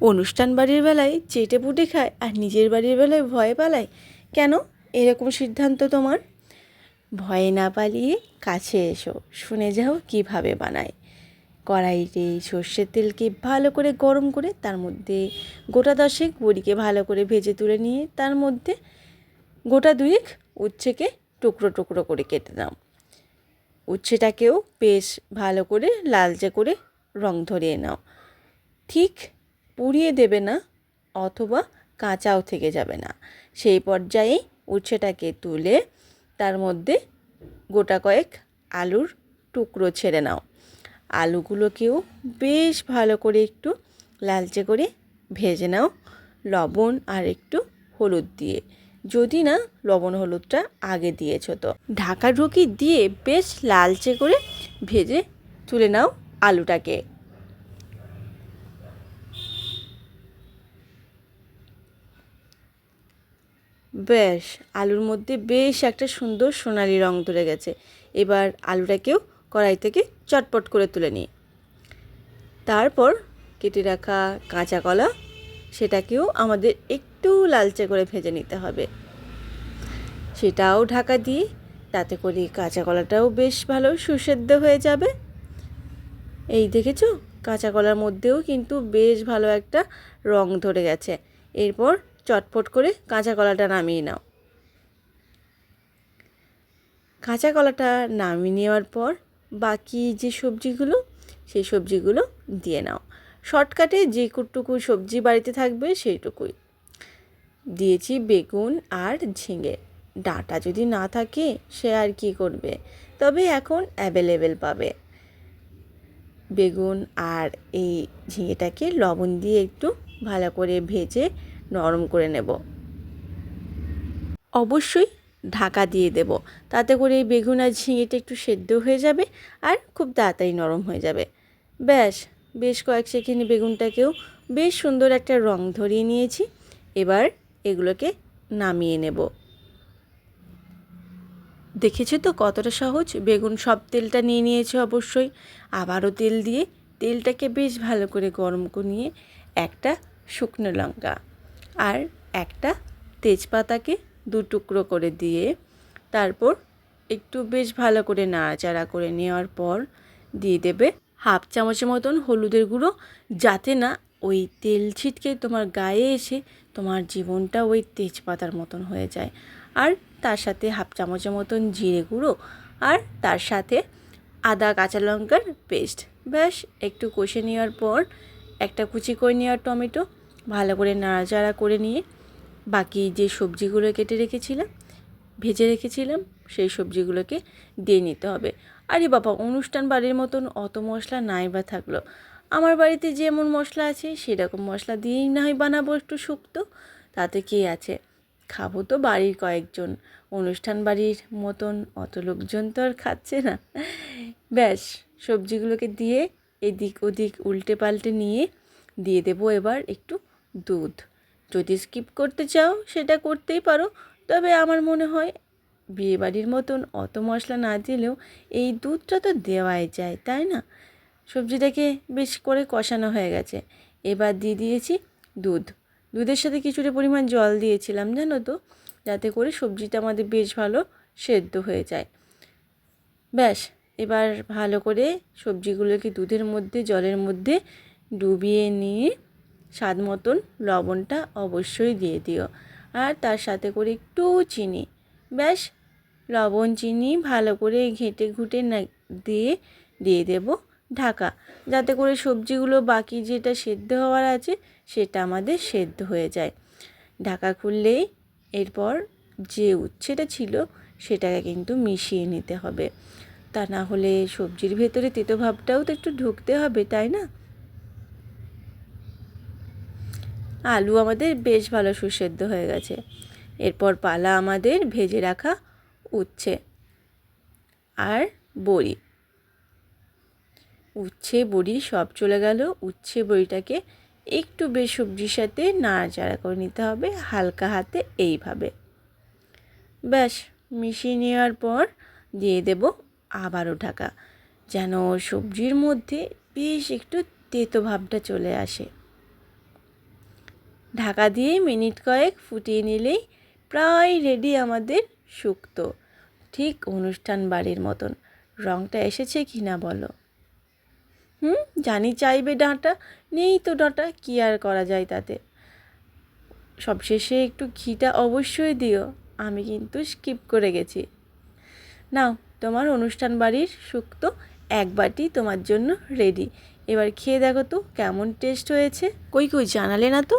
অনুষ্ঠান বাড়ির বেলায় চেটেপুটে খায় আর নিজের বাড়ির বেলায় ভয় পালায় কেন? এরকম সিদ্ধান্ত তোমার? ভয়ে না পালিয়ে কাছে এসো, শুনে যাও কিভাবে বানায়। কড়াইতে সর্ষের তেলকে ভালো করে গরম করে তার মধ্যে গোটা দশেক বড়িকে ভালো করে ভেজে তুলে নিয়ে তার মধ্যে গোটা দুয়েক উচ্ছেকে টুকরো টুকরো করে কেটে নাও। উচ্ছেটাকেও বেশ ভালো করে লালচে করে রং ধরিয়ে নাও। ঠিক পুড়িয়ে দেবে না, অথবা কাঁচাও থেকে যাবে না। সেই পর্যায়ে উচ্ছেটাকে তুলে তার মধ্যে গোটা কয়েক আলুর টুকরো ছেড়ে নাও। আলুগুলোকেও বেশ ভালো করে একটু লালচে করে ভেজে নাও, লবণ আর একটু হলুদ দিয়ে, যদি না লবণ হলুদটা আগে দিয়েছো তো। ঢাকা ঢুকি দিয়ে বেশ লালচে করে ভেজে তুলে নাও আলুটাকে। বেশ, আলুর মধ্যে বেশ একটা সুন্দর সোনালি রং ধরে গেছে। এবার আলুটাকেও কড়াই থেকে চটপট করে তুলে নিই। তারপর কেটে রাখা কাঁচা কলা, সেটাকেও আমাদের একটু লালচে করে ভেজে নিতে হবে। সেটাও ঢাকা দিয়ে, তাতে করে কাঁচা কলাটাও বেশ ভালো সুসেদ্ধ হয়ে যাবে। এই দেখেছো, কাঁচা কলার মধ্যেও কিন্তু বেশ ভালো একটা রং ধরে গেছে। এরপর চটপট করে কাঁচা কলাটা নামিয়ে নাও। কাঁচা কলাটা নামিয়ে নেওয়ার পর বাকি যে সবজিগুলো, সেই সবজিগুলো দিয়ে নাও। শর্টকাটে যেটুকু সবজি বাড়িতে থাকবে সেইটুকুই দিয়েছি। বেগুন আর ঝিঙে, ডাঁটা যদি না থাকে সে আর কি করবে, তবে এখন অ্যাভেলেবেল পাবে। বেগুন আর এই ঝিঙেটাকে লবণ দিয়ে একটু ভালো করে ভেজে নরম করে নেব। অবশ্যই ঢাকা দিয়ে দেব, তাতে করে এই বেগুন আর ঝিঙেটা একটু সেদ্ধ হয়ে যাবে আর খুব তাড়াতাড়ি নরম হয়ে যাবে। ব্যাস, বেশ কয়েক সেকেন্ড বেগুনটাকেও বেশ সুন্দর একটা রং ধরিয়ে নিয়েছি। এবার এগুলোকে নামিয়ে নেব। দেখেছো তো কতটা সহজ। বেগুন সব তেলটা নিয়ে নিয়েছে অবশ্যই। আবারও তেল দিয়ে তেলটাকে বেশ ভালো করে গরম করে নিয়ে একটা শুকনো লঙ্কা আর একটা তেজপাতাকে দু টুকরো করে দিয়ে তারপর একটু বেশ ভালো করে নাড়াচাড়া করে নেওয়ার পর দিয়ে দেবে হাফ চামচের মতন হলুদের গুঁড়ো, যাতে না ওই তেল ছিটকে তোমার গায়ে এসে তোমার জীবনটা ওই তেজপাতার মতন হয়ে যায়। আর তার সাথে হাফ চামচের মতন জিরে গুঁড়ো, আর তার সাথে আদা কাঁচা লঙ্কার পেস্ট। ব্যাস, একটু কষে নেওয়ার পর একটা কুচি করে নেওয়া টমেটো ভালো করে নাড়াচাড়া করে নিয়ে বাকি যে সবজিগুলো কেটে রেখেছিলাম, ভেজে রেখেছিলাম, সেই সবজিগুলোকে দিয়ে নিতে হবে। আরে বাবা, অনুষ্ঠান বাড়ির মতন অত মশলা নাই বা থাকলো, আমার বাড়িতে যেমন মশলা আছে সেরকম মশলা দিয়েই না হয় বানাবো একটু শুক্তো, তাতে কী আছে, খাবো তো বাড়ির কয়েকজন, অনুষ্ঠান বাড়ির মতন অত লোকজন তো আর খাচ্ছে না। ব্যাস, সবজিগুলোকে দিয়ে এদিক ওদিক উল্টে পাল্টে নিয়ে দিয়ে দেবো এবার একটু দুধ। যদি স্কিপ করতে চাও সেটা করতেই পারো, তবে আমার মনে হয় বিয়েবাড়ির মতন অত মশলা না দিলেও এই দুধটা তো দেওয়াই যায়, তাই না? সবজিটাকে বেশ করে কষানো হয়ে গেছে, এবার দিয়ে দিয়েছি দুধ। দুধের সাথে কিছুটা পরিমাণ জল দিয়েছিলাম জানো তো, যাতে করে সবজিটা আমাদের বেশ ভালো সেদ্ধ হয়ে যায়। ব্যাস, এবার ভালো করে সবজিগুলোকে দুধের মধ্যে জলের মধ্যে ডুবিয়ে নিয়ে স্বাদ মতন লবণটা অবশ্যই দিয়ে দিও, আর তার সাথে করে একটু চিনি। ব্যাস, লবণ চিনি ভালো করে ঘেঁটে ঘুটে না দিয়ে দিয়ে দেব ঢাকা, যাতে করে সবজিগুলো বাকি যেটা সেদ্ধ হওয়ার আছে সেটা আমাদের সেদ্ধ হয়ে যায়। ঢাকা খুললেই এরপর যে উচ্ছেটা ছিল সেটাকে কিন্তু মিশিয়ে নিতে হবে, তা না হলে সবজির ভেতরে তেতো ভাবটাও তো একটু ঢুকতে হবে, তাই না? আলু আমাদের বেশ ভালো সুসেদ্ধ হয়ে গেছে। এরপর পালা আমাদের ভেজে রাখা উচ্ছে আর বড়ি। উচ্ছে বড়ি সব চলে গেল। উচ্ছে বড়িটাকে একটু বেশ সবজির সাথে নাড়াচাড়া করে নিতে হবে হালকা হাতে এইভাবে। ব্যাস, মিশিয়ে নেওয়ার পর দিয়ে দেব আবারও ঢাকা, যেন সবজির মধ্যে বেশ একটু তেতো ভাবটা চলে আসে। ঢাকা দিয়ে মিনিট কয়েক ফুটিয়ে নিলেই প্রায় রেডি আমাদের শুক্তো, ঠিক অনুষ্ঠান বাড়ির মতন। রঙটা এসেছে কি না বলো? জানি চাইবে ডাঁটা, নেই তো ডাঁটা, কী আর করা যায় তাতে। সবশেষে একটু ঘিটা অবশ্যই দিও, আমি কিন্তু স্কিপ করে গেছি। নাও, তোমার অনুষ্ঠান বাড়ির শুক্তো এক বাটি তোমার জন্য রেডি। এবার খেয়ে দেখো তো কেমন টেস্ট হয়েছে। কই জানালে না তো।